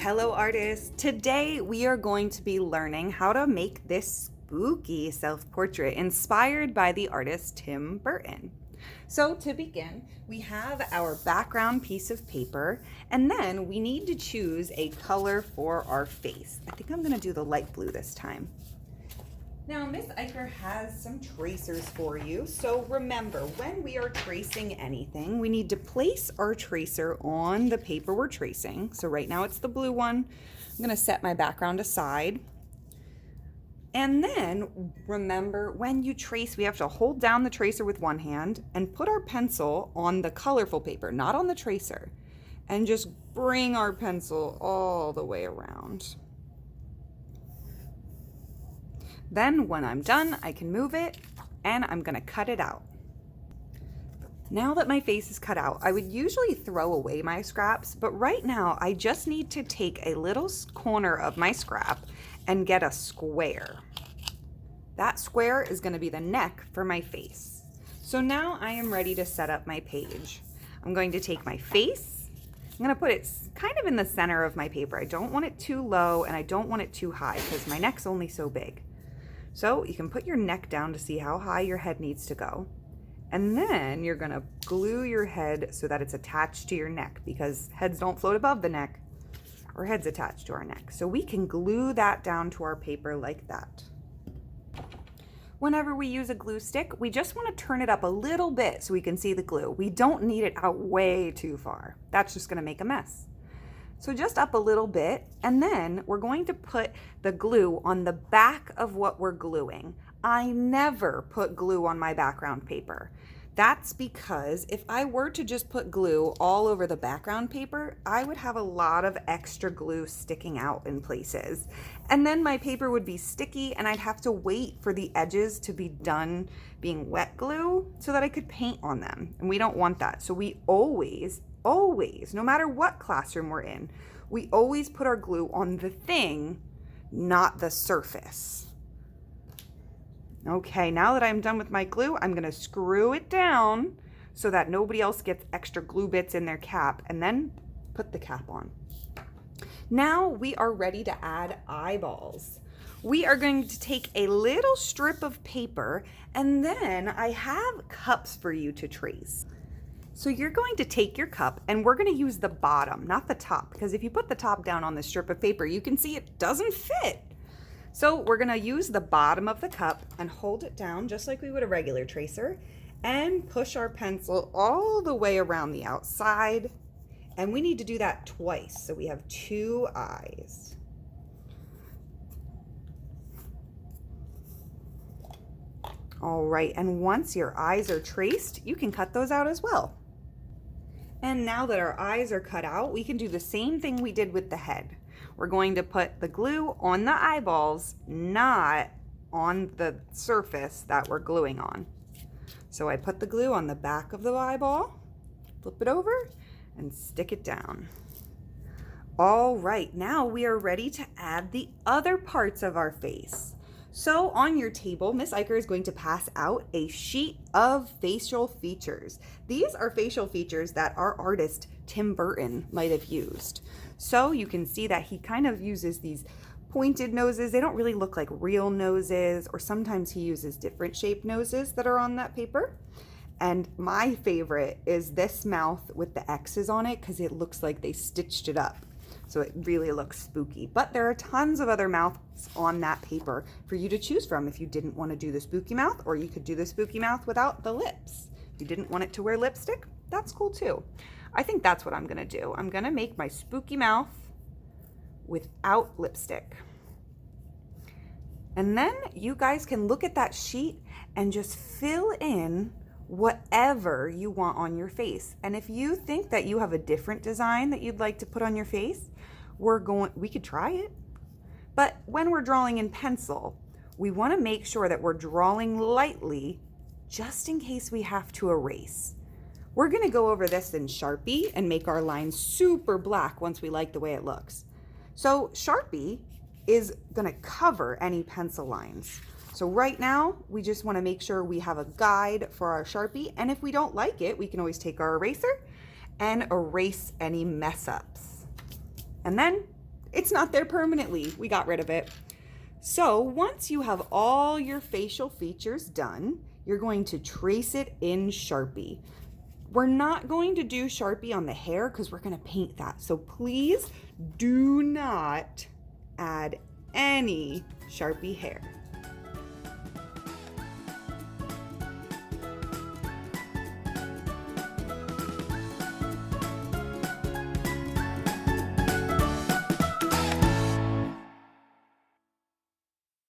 Hello artists! Today we are going to be learning how to make this spooky self-portrait inspired by the artist Tim Burton. So to begin, we have our background piece of paper, and then we need to choose a color for our face. I think I'm going to do the light blue this time. Now, Miss Eicher has some tracers for you. So remember, when we are tracing anything, we need to place our tracer on the paper we're tracing. So right now it's the blue one. I'm going to set my background aside. And then remember, when you trace, we have to hold down the tracer with one hand and put our pencil on the colorful paper, not on the tracer, and just bring our pencil all the way around. Then when I'm done, I can move it and I'm gonna cut it out. Now that my face is cut out, I would usually throw away my scraps, but right now I just need to take a little corner of my scrap and get a square. That square is gonna be the neck for my face. So now I am ready to set up my page. I'm going to take my face. I'm gonna put it kind of in the center of my paper. I don't want it too low and I don't want it too high because my neck's only so big. So you can put your neck down to see how high your head needs to go. And then you're gonna glue your head so that it's attached to your neck, because heads don't float above the neck. Our head's attached to our neck. So we can glue that down to our paper like that. Whenever we use a glue stick, we just wanna turn it up a little bit so we can see the glue. We don't need it out way too far. That's just gonna make a mess. So just up a little bit, and then we're going to put the glue on the back of what we're gluing. I never put glue on my background paper. That's because if I were to just put glue all over the background paper, I would have a lot of extra glue sticking out in places. And then my paper would be sticky and I'd have to wait for the edges to be done being wet glue so that I could paint on them. And we don't want that. So we always, no matter what classroom we're in, we always put our glue on the thing, not the surface. Okay, now that I'm done with my glue, I'm gonna screw it down so that nobody else gets extra glue bits in their cap, and then put the cap on. Now we are ready to add eyeballs. We are going to take a little strip of paper, and then I have cups for you to trace. So you're going to take your cup and we're going to use the bottom, not the top, because if you put the top down on the strip of paper, you can see it doesn't fit. So we're going to use the bottom of the cup and hold it down just like we would a regular tracer and push our pencil all the way around the outside. And we need to do that twice. So we have two eyes. All right, and once your eyes are traced, you can cut those out as well. And now that our eyes are cut out, we can do the same thing we did with the head. We're going to put the glue on the eyeballs, not on the surface that we're gluing on. So I put the glue on the back of the eyeball, flip it over, and stick it down. All right, now we are ready to add the other parts of our face. So on your table, Miss Eicher is going to pass out a sheet of facial features. These are facial features that our artist, Tim Burton, might have used. So you can see that he kind of uses these pointed noses. They don't really look like real noses, or sometimes he uses different shaped noses that are on that paper. And my favorite is this mouth with the X's on it because it looks like they stitched it up. So it really looks spooky. But there are tons of other mouths on that paper for you to choose from if you didn't want to do the spooky mouth, or you could do the spooky mouth without the lips. If you didn't want it to wear lipstick, that's cool too. I think that's what I'm gonna do. I'm gonna make my spooky mouth without lipstick. And then you guys can look at that sheet and just fill in whatever you want on your face. And if you think that you have a different design that you'd like to put on your face, we could try it. But when we're drawing in pencil, we want to make sure that we're drawing lightly just in case we have to erase. We're going to go over this in Sharpie and make our lines super black once we like the way it looks. So Sharpie is going to cover any pencil lines. So right now, we just want to make sure we have a guide for our Sharpie, and if we don't like it, we can always take our eraser and erase any mess ups. And then it's not there permanently. We got rid of it. So once you have all your facial features done, you're going to trace it in Sharpie. We're not going to do Sharpie on the hair because we're going to paint that. So please do not add any Sharpie hair.